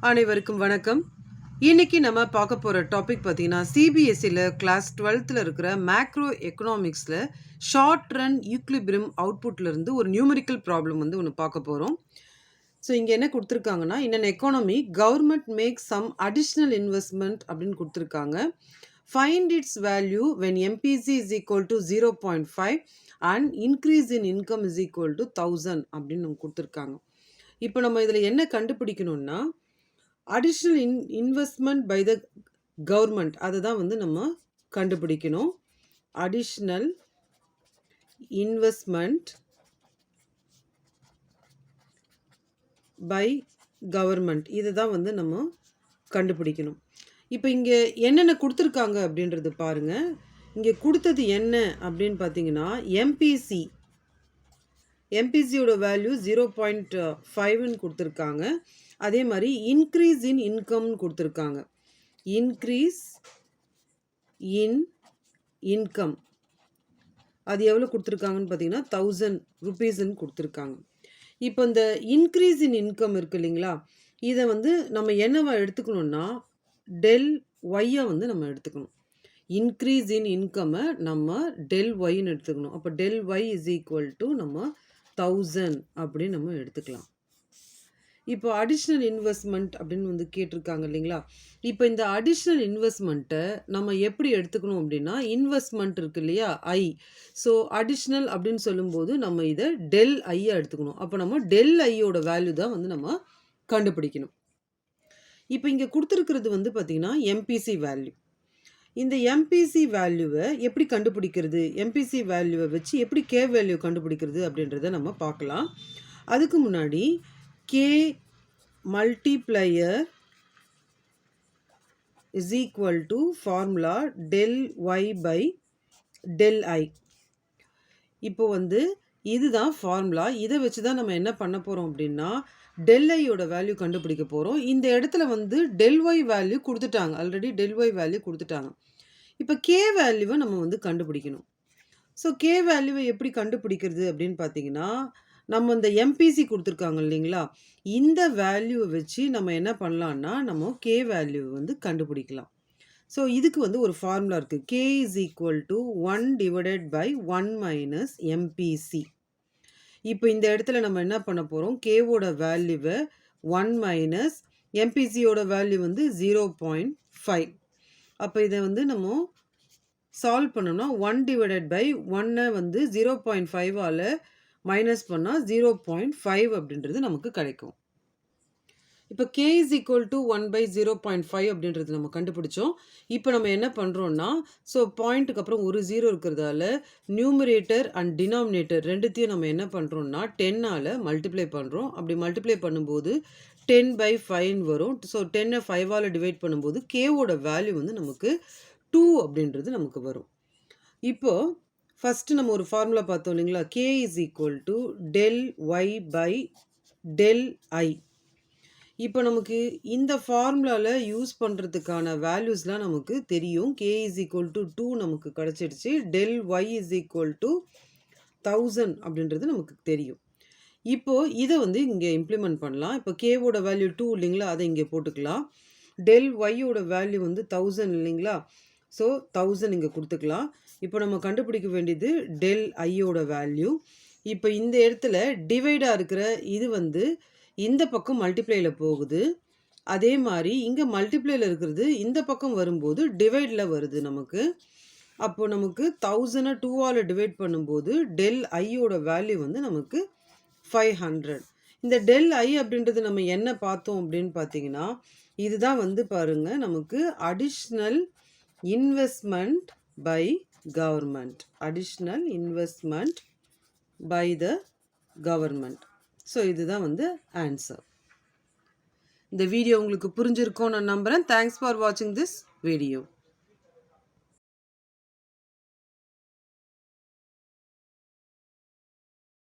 அனைவருக்கும் வணக்கம். இன்னைக்கு நம்ம பார்க்க போற டாபிக் பார்த்தீங்கன்னா, சிபிஎஸ்சில கிளாஸ் 12ல இருக்கிற மேக்ரோ எக்கனாமிக்ஸ்ல ஷார்ட் ரன் ஈக்விலிபிரியம் அவுட்புட்ல இருந்து ஒரு நியூமெரிக்கல் ப்ராப்ளம் வந்து ஒண்ணு பார்க்க போறோம். ஸோ இங்க என்ன குடுத்துருக்காங்கன்னா, in an economy government makes some additional investment அப்படின்னு குடுத்துருக்காங்க. Find its value when MPC is equal to 0.5 and increase in income is equal to 1000 அப்படின்னு நமக்கு குடுத்துருக்காங்க. இப்போ நம்ம இதில் என்ன கண்டுபிடிக்கணும்னா, additional investment by the government அதை தான் வந்து நம்ம கண்டுபிடிக்கணும். அடிஷ்னல் இன்வெஸ்ட்மெண்ட் பை கவர்மெண்ட் இதை தான் வந்து நம்ம கண்டுபிடிக்கணும். இப்போ இங்கே என்னென்ன கொடுத்துருக்காங்க அப்படின்றது பாருங்க. இங்கே கொடுத்தது என்ன அப்படின்னு பார்த்தீங்கன்னா, எம்பிசியோட வேல்யூ 0.5ன்னு கொடுத்துருக்காங்க. அதே மாதிரி இன்க்ரீஸ் இன் இன்கம்னு கொடுத்துருக்காங்க. இன்க்ரீஸ் இன் இன்கம் அது எவ்வளோ கொடுத்துருக்காங்கன்னு பார்த்தீங்கன்னா 1000 ருபீஸ்ன்னு கொடுத்துருக்காங்க. இப்போ இந்த இன்க்ரீஸ் இன் இன்கம் இருக்கு இல்லைங்களா, இதை வந்து நம்ம என்னவா எடுத்துக்கணும்னா டெல் ஒய்யை வந்து நம்ம எடுத்துக்கணும். இன்க்ரீஸ் இன் இன்கம்மை நம்ம டெல் ஒய்ன்னு எடுத்துக்கணும். அப்போ del Y is equal to நம்ம 1000 அப்படின்னு நம்ம எடுத்துக்கலாம். இப்போ அடிஷ்னல் இன்வெஸ்ட்மெண்ட் அப்படின்னு வந்து கேட்டிருக்காங்க இல்லைங்களா, இப்போ இந்த அடிஷ்னல் இன்வெஸ்ட்மெண்ட்டை நம்ம எப்படி எடுத்துக்கணும் அப்படின்னா, இன்வெஸ்ட்மெண்ட் இருக்கு இல்லையா ஐ, ஸோ அடிஷ்னல் அப்படின்னு சொல்லும்போது நம்ம இதை டெல் ஐயை எடுத்துக்கணும். அப்போ நம்ம டெல் ஐயோட வேல்யூ தான் வந்து நம்ம கண்டுபிடிக்கணும். இப்போ இங்கே கொடுத்துருக்கிறது வந்து பார்த்திங்கன்னா எம்பிசி வேல்யூ. இந்த எம்பிசி வேல்யூவை எப்படி கண்டுபிடிக்கிறது, எம்பிசி வேல்யூவை வச்சு எப்படி கே வேல்யூ கண்டுபிடிக்கிறது அப்படின்றத நம்ம பார்க்கலாம். அதுக்கு முன்னாடி K multiplier is equal to formula del Y by del I. இப்போ வந்து இதுதான் ஃபார்முலா. இதை வச்சு தான் நம்ம என்ன பண்ண போகிறோம் அப்படின்னா, டெல் ஐயோட வேல்யூ கண்டுபிடிக்க போகிறோம். இந்த இடத்துல வந்து டெல் ஒய் வேல்யூ கொடுத்துட்டாங்க, ஆல்ரெடி டெல் ஒய் வேல்யூ கொடுத்துட்டாங்க. இப்போ கே வேல்யூவை நம்ம வந்து கண்டுபிடிக்கணும். ஸோ கே வேல்யூவை எப்படி கண்டுபிடிக்கிறது அப்படின்னு பார்த்தீங்கன்னா, நம்ம இந்த எம்பிசி கொடுத்துருக்காங்க இல்லைங்களா, இந்த வேல்யூவை வச்சு நம்ம என்ன பண்ணலான்னா நம்ம கே வேல்யூவை வந்து கண்டுபிடிக்கலாம். ஸோ இதுக்கு வந்து ஒரு ஃபார்முலா இருக்குது. K is equal to 1 divided by 1 minus MPC. இப்போ இந்த இடத்துல நம்ம என்ன பண்ண போகிறோம், கேவோட வேல்யூவை 1 மைனஸ் எம்பிசியோட வேல்யூ வந்து 0.5. அப்போ இதை வந்து நம்ம சால்வ் பண்ணோம்னா 1 டிவைடட் பை 1 வந்து 0.5ஆல் மைனஸ் பண்ணால் 0.5 அப்படின்றது நமக்கு கிடைக்கும். இப்போ கே இஸ் ஈக்குவல் டு 1/0.5 அப்படின்றது நம்ம கண்டுபிடிச்சோம். இப்போ நம்ம என்ன பண்ணுறோன்னா, ஸோ பாயிண்ட்டுக்கு அப்புறம் ஒரு 0 இருக்கிறதால நியூமரேட்டர் அண்ட் டினாமினேட்டர் ரெண்டுத்தையும் நம்ம என்ன பண்ணுறோம்னா 10ஆல் மல்டிப்ளை பண்ணுறோம். அப்படி மல்டிப்ளை பண்ணும்போது 10/5 வரும். ஸோ 10ஐ 5ஆல் டிவைட் பண்ணும்போது கேவோட வேல்யூ வந்து நமக்கு 2 அப்படின்றது நமக்கு வரும். இப்போது ஃபஸ்ட்டு நம்ம ஒரு ஃபார்முலா பார்த்தோம் இல்லைங்களா, K is equal to del Y by del I. இப்போ நமக்கு இந்த ஃபார்முலாவில் யூஸ் பண்ணுறதுக்கான வேல்யூஸ்லாம் நமக்கு தெரியும். கே இஸ் ஈக்குவல் டு 2 நமக்கு கிடச்சிடுச்சு. Del Y is equal to 1000 அப்படின்றது நமக்கு தெரியும். இப்போது இதை வந்து இங்கே இம்ப்ளிமெண்ட் பண்ணலாம். இப்போ கேவோட வேல்யூ 2 இல்லைங்களா, அதை இங்கே போட்டுக்கலாம். டெல் ஒய்யோட வேல்யூ வந்து 1000 இல்லைங்களா, ஸோ 1000 இங்கே கொடுத்துக்கலாம். இப்போ நம்ம கண்டுபிடிக்க வேண்டியது டெல் ஐயோட வேல்யூ. இப்போ இந்த இடத்துல டிவைடாக இருக்கிற இது வந்து இந்த பக்கம் மல்டிப்ளையில் போகுது. அதே மாதிரி இங்கே மல்டிப்ளையில் இருக்கிறது இந்த பக்கம் வரும்போது டிவைடில் வருது நமக்கு. அப்போது நமக்கு 1000 2ஆல் டிவைட் பண்ணும்போது டெல் ஐயோட வேல்யூ வந்து நமக்கு 500. இந்த டெல் ஐ அப்படின்றது நம்ம என்ன பார்த்தோம் அப்படின்னு பார்த்தீங்கன்னா, இதுதான் வந்து பாருங்கள் நமக்கு additional investment by government. Additional investment by the government. So இதுதான் வந்து ஆன்சர். இந்த வீடியோ உங்களுக்கு புரிஞ்சிருக்கோன்னு நான் நம்புகிறேன். தேங்க்ஸ் ஃபார் வாட்சிங் திஸ் வீடியோ.